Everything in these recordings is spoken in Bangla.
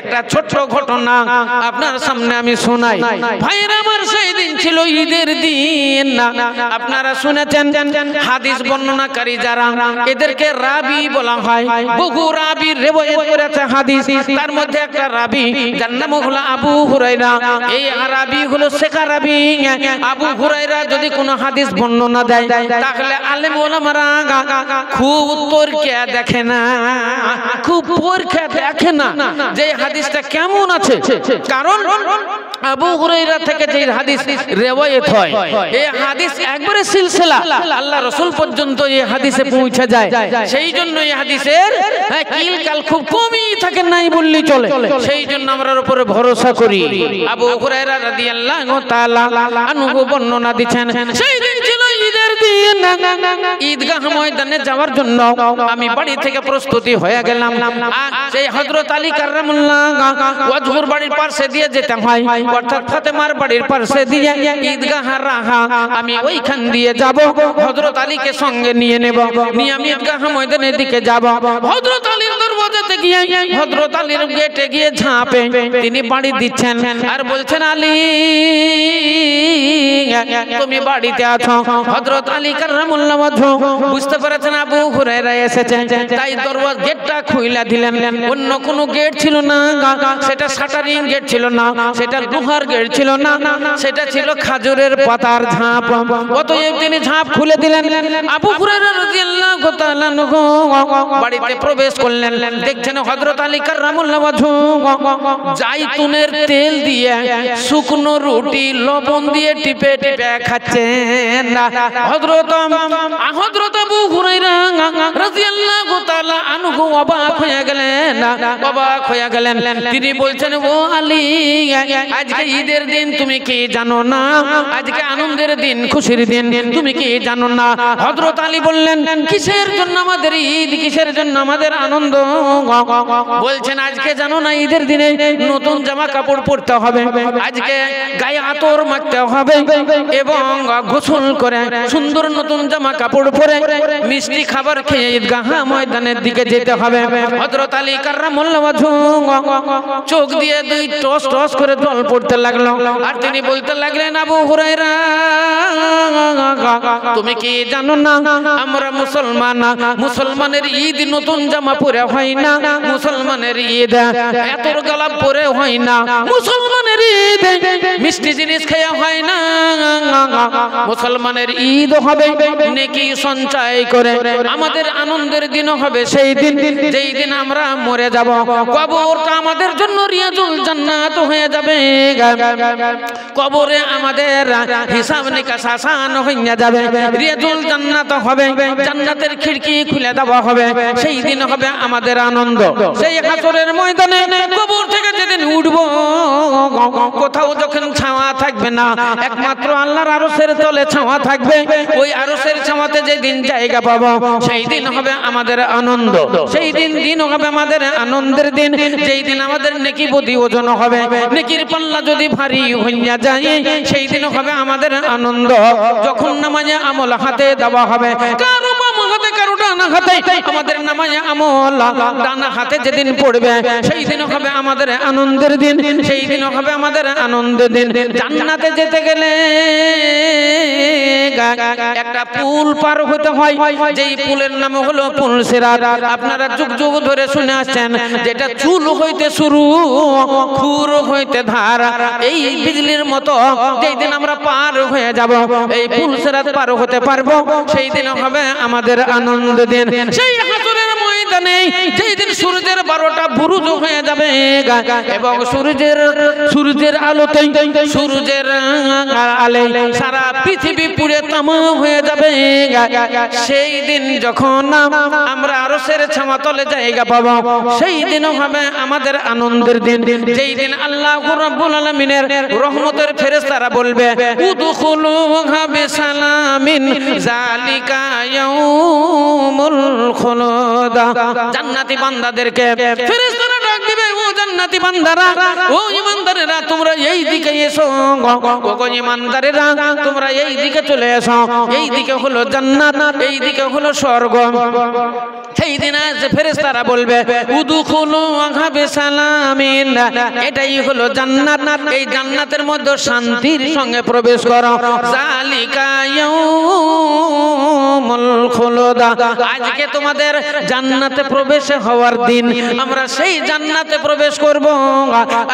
একটা ছোট্ট ঘটনা আপনার সামনে আমি শোনাই। ভাইরা আমার, সেই দিন ছিল ঈদের দিন। আপনারা শুনেছেন হাদিস বর্ণনাকারী যারা, এদেরকে রাবি বলা হয়। বহু রাবি রিওয়ায়াত করেছে হাদিস, তার মধ্যে একটা রাবি যার নাম হলো আবু হুরায়রা। এই রাবি হলো শেখা রাবি। আবু হুরায়রা যদি কোনো হাদিস বর্ণনা দেয়, তাহলে আলেম ওলামারা খুব পরীক্ষা দেখে না, খুব পরীক্ষা দেখে না যে হাদিসটা কেমন আছে। কারণ আবু হুরায়রা থেকে যে হাদিস রিওয়ায়াত হয়, এই হাদিস একবারে সিলসিলা, আল্লাহ রাসূল পর্যন্ত এই হাদিসে পৌঁছে যায়। সেই জন্য এই হাদিসের কিলকাল খুব কমই থাকে, নাই বললেই চলে। সেই জন্য আমরা উপরে ভরসা করি। আবু হুরায়রা রাদিয়াল্লাহু তাআলা আনহু বর্ণনা দিচ্ছেন, সেই দিন ছিল ঈদের দিন। ঈদগাহ ময়দানে যাওয়ার জন্য আমি বাড়ি থেকে প্রস্তুতি হয়ে গেলাম। সেই হযরত আলী কাররামুল্লাহ ওয়াজহুর বাড়ির পাশে দিয়ে যেতে হয়, অর্থাৎ ফাতেমার বাড়ির পাশে দিয়ে ঈদগাহ রাহা, আমি ওইখান দিয়ে যাব। হযরত আলীকে সঙ্গে নিয়ে নেব, নিয়ে আমি ঈদগাহ ময়দানের দিকে যাব। হযরত আলীর দরওয়াজাতে গিয়ে, হযরত আলীর গেটে গিয়ে ঝাঁপে তিনি বাড়ি দিচ্ছেন আর বলছেন, আলী তুমি বাড়িতে আছো। হযরত আলী কাররামুল্লাহ ওয়াজহু বুঝতে পেরেছেন আবু হুরায়রা এসেছে, তাই দরওয়াজা গেটটা খুইলা দিলেন। অন্য কোনো গেট ছিল না, সেটা শাটারিং গেট ছিল না, সেটা লোহার গেট ছিল না, সেটা ছিল খাজুরের পাতার ঝাঁপ। অতএব তিনি ঝাঁপ খুলে দিলেন। আবু হুরায়রা রাদিয়াল্লাহু তাআলা বাড়িতে প্রবেশ করলেন। দেখছেন হযরত আলী কাররামুল্লাহ ওয়াজহু জাইতুনের তেল দিয়ে শুকনো রুটি লবণ দিয়ে টিপে টিপে খাচ্ছেন। হযরত আবু হুরায়রা রাদিয়াল্লাহু তাআলা আনহু অবাক হয়ে গেলেন, অবাক হয়ে গেলেন। তিনি বলছেন, ও আলী, আজকে ঈদের দিন, তুমি কি জানো না? আজকে আনন্দের দিন, খুশির দিন, তুমি কি জানো না? হযরত আলী বললেন, কিসের জন্য আমাদের ঈদ, কিসের জন্য আমাদের আনন্দ? বলছেন, আজকে জানো না ঈদের দিনে নতুন জামা কাপড় পরতে হবে, আজকে গায়ে আতর মাখতে হবে এবং গোসল করে সুন্দর নতুন জামা কাপড় পরে মিষ্টি খাবার খেয়ে ঈদগাহ ময়দানের দিকে যেতে হবে। হযরত আলী কাররামুল্লাহ ওয়াজহু চোখ দিয়ে দুই টস টস করে জল পড়তে লাগলো আর তিনি বলতে লাগলেন, আবু হুরায়রা, তুমি কি জানো না আমরা মুসলমান, মুসলমানের ঈদ নতুন জামা পরে হয় না, মুসলমানের ঈদ এতর গালাব পরে হয় না, মুসলমানের ঈদ মিষ্টি জিনিস খেয়ে হয় না, মুসলমানের ঈদ হবে নেকি সঞ্চয় করে। আমাদের আনন্দের দিন হবে সেই দিন যেই দিন আমরা মরে যাব। কবরটা আমাদের জন্য রিয়াজুল জান্নাত হয়ে যাবে। কবরে আমাদের হিসাব নিকাশ আসান হয়ে যাবে, রিয়াজুল জান্নাত হবে, জান্নাতের খিড়কি খুলে দেওয়া হবে। সেই দিন হবে আমাদের আনন্দ। সেই হাসরের ময়দানে কবর থেকে যেদিন উঠবো, কোথাও যখন ছাওয়া থাকবে না, একমাত্র আল্লাহর আরশের তলে ছাওয়া থাকবে। ওই আরশের ছাওয়াতে যেদিন জায়গা পাবো, সেই দিন হবে আমাদের আনন্দ। সেই দিন হবে আমাদের আনন্দের দিন, যেই দিন আমাদের নেকি বদি ওজন হবে। নেকির পাল্লা যদি ভারী হইয়া যায়, সেই দিন হবে আমাদের আনন্দ। যখন নামাজে আমল হাতে দেওয়া হবে, কারো বাম হাতে কারো ডানা হাতে, আমাদের নামাজে আমল ডানা হাতে যেদিন পড়বে, সেই দিন হবে আমাদের আনন্দের দিন। সেই দিন হবে আমাদের আনন্দের দিন। জান্নাতে যেতে গেলে একটা পুল পার হতে হয়, যেই পুলের নাম হলো পুল সিরাত। আপনারা যুগ যুগ ধরে শুনে আসছেন, যেটা চুল হইতে শুরু, খুর হইতে ধার, এই বিজলির মতো যেই দিন আমরা পার হয়ে যাব, এই পুল সিরাত পার হতে পারবো, সেই দিন হবে আমাদের আনন্দ দিন। সেই হাসরের ময়দানে যেই দিন সূর্যের 12টা বুরুজ হয়ে যাবে এবং সূর্যের আলোতে, সূর্যের আলোয় সারা পৃথিবী পুড়ে তামাম হয়ে যাবে, সেই দিন যখন আমরা আরশের ছায়াতলে জায়গা পাবো, সেই দিন হবে আমাদের আনন্দের দিন। যেই দিন আল্লাহ রাব্বুল আলামিনের রহমতের ফেরেশতারা বলবে, উদখুলুহা বিসালামিন যালিকা ইয়াউমুল খুলুদ। জান্নাতি বান্দাদেরকে ফেরেশতারা ডাক দিবে, ও জান্নাতি বান্দারা, ও ঈমানদারেরা তোমরা এই দিকে এসো, ও ঈমানদারেরা তোমরা এই দিকে চলে এসো, এই দিকে হলো জান্নাত, এই দিকে হলো স্বর্গ। সেই দিন আসে ফেরেশতারা বলবে উদুখুলু বিসালামিন, এটাই হলো জান্নাত, এই জান্নাতের মধ্যে শান্তির সঙ্গে প্রবেশ করো। যালিকা ইয়াউমুল খুলুদ, আজকে তোমাদের জান্নাতে প্রবেশ হওয়ার দিন। আমরা সেই জান্নাতে প্রবেশ করব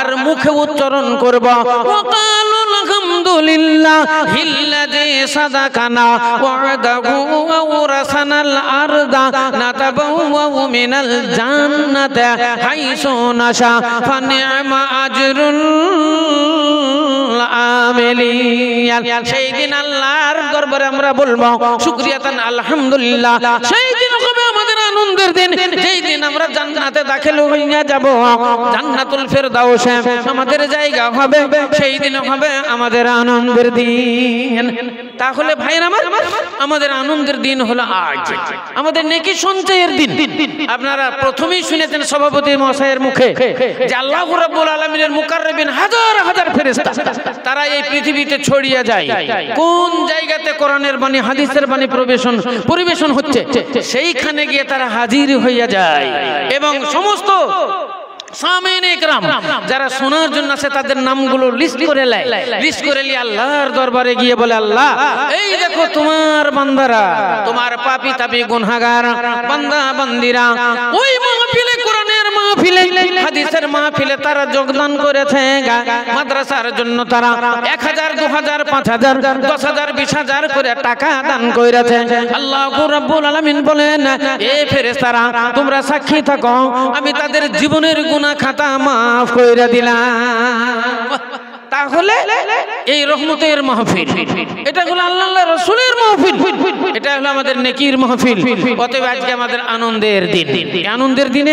আর মুখে উচ্চারণ করব ওয়াকালু আলহামদুলিল্লাহিল্লাযী সাদাকানা ওয়া'দাহু ওয়া ওয়ারাসানাল আরদা নাতাবাওয়াউ মিনাল জান্নাতি হাইসু নাশা ফানি'মা আজরুল আমিলিন। সেই দিন আল্লাহর দরবারে আমরা বলবো শুকরিয়াতান আলহামদুলিল্লাহ। সেই দিন হবে আমাদের আনন্দের দিন, যেই দিন আমরা জান্নাতে দাখিল হইয়া যাব, জান্নাতুল ফেরদাউসে আমাদের জায়গা হবে, সেই দিন হবে আমাদের আনন্দের দিন। তাহলে ভাইরা আমার, আমাদের আনন্দের দিন হলো আজ, আমাদের নেকি সঞ্চয়ের দিন। আপনারা প্রথমেই শুনেছেন সভাপতি মহাশয়ের মুখে যে আল্লাহ রাব্বুল আলামিনের মুকাররবিন হাজার হাজার ফেরেশতা তারা এই পৃথিবীতে ছড়িয়ে যায়। কোন জায়গাতে কোরআনের বাণী হাদিসের বাণী পরিবেশন হচ্ছে সেইখানে গিয়ে তারা হাজির হইয়া যায়, এবং সমস্ত সামিন ইকরাম যারা শোনার জন্য আছে তাদের নামগুলো লিস্ট করে নেয়, লিস্ট করে নিয়ে আল্লাহর দরবারে গিয়ে বলে আল্লাহ এই দেখো তোমার বান্দারা, তোমার পাপী তাপী গুনাহগার বান্দা বান্দিরা ওই মাহফিলে, কোরআনের মাহফিলে, হাদিসের মাহফিলে তারা যোগদান করেছে, মাদ্রাসার জন্য তারা 1000 2000 5000 10000 20000 করে টাকা দান করেছে। আল্লাহু রাব্বুল আলামিন বলেন এ ফেরেশতারা তোমরা সাক্ষী থাকো, আমি তাদের জীবনের গুনাহ খাতা মাফ করে দিলাম। তাহলে এই রহমতের মাহফিল, এটা হলো আল্লাহর রাসূলের মাহফিল, এটা হলো আমাদের নেকির মাহফিল। অতএব আজকে আমাদের আনন্দের দিন, আনন্দের দিনে